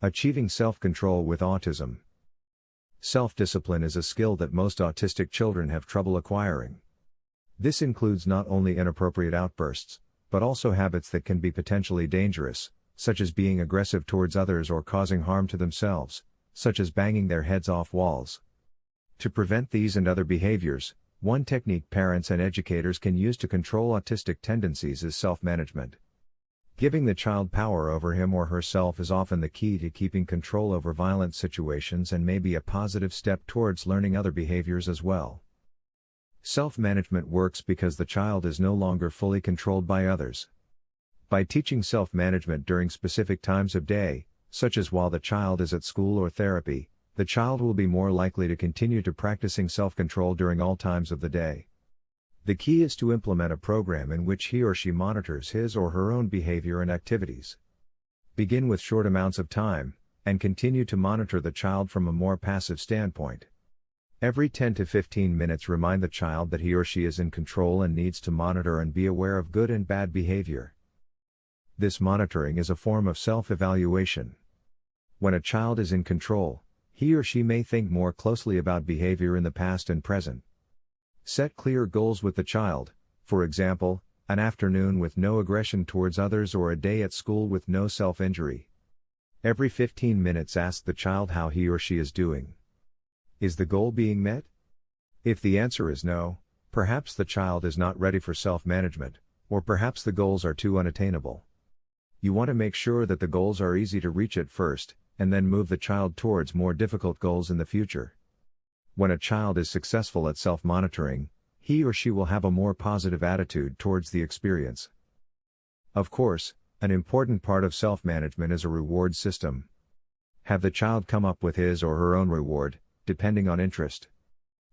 Achieving self-control with autism. Self-discipline is a skill that most autistic children have trouble acquiring. This includes not only inappropriate outbursts, but also habits that can be potentially dangerous, such as being aggressive towards others or causing harm to themselves, such as banging their heads off walls. To prevent these and other behaviors, one technique parents and educators can use to control autistic tendencies is self-management. Giving the child power over him or herself is often the key to keeping control over violent situations and may be a positive step towards learning other behaviors as well. Self-management works because the child is no longer fully controlled by others. By teaching self-management during specific times of day, such as while the child is at school or therapy, the child will be more likely to continue to practicing self-control during all times of the day. The key is to implement a program in which he or she monitors his or her own behavior and activities. Begin with short amounts of time, and continue to monitor the child from a more passive standpoint. Every 10 to 15 minutes remind the child that he or she is in control and needs to monitor and be aware of good and bad behavior. This monitoring is a form of self-evaluation. When a child is in control, he or she may think more closely about behavior in the past and present. Set clear goals with the child, for example, an afternoon with no aggression towards others or a day at school with no self-injury. Every 15 minutes ask the child how he or she is doing. Is the goal being met? If the answer is no, perhaps the child is not ready for self-management, or perhaps the goals are too unattainable. You want to make sure that the goals are easy to reach at first, and then move the child towards more difficult goals in the future. When a child is successful at self-monitoring, he or she will have a more positive attitude towards the experience. Of course, an important part of self-management is a reward system. Have the child come up with his or her own reward, depending on interest.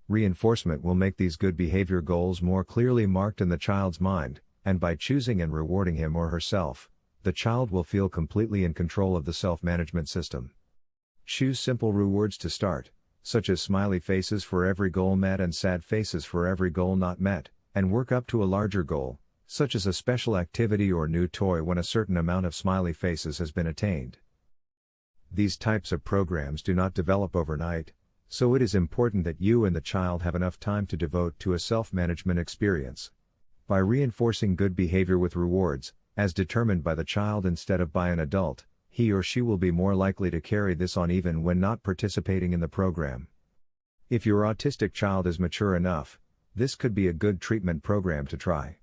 Reinforcement will make these good behavior goals more clearly marked in the child's mind, and by choosing and rewarding him or herself, the child will feel completely in control of the self-management system. Choose simple rewards to start, such as smiley faces for every goal met and sad faces for every goal not met, and work up to a larger goal, such as a special activity or new toy when a certain amount of smiley faces has been attained. These types of programs do not develop overnight, so it is important that you and the child have enough time to devote to a self-management experience. By reinforcing good behavior with rewards, as determined by the child instead of by an adult, he or she will be more likely to carry this on even when not participating in the program. If your autistic child is mature enough, this could be a good treatment program to try.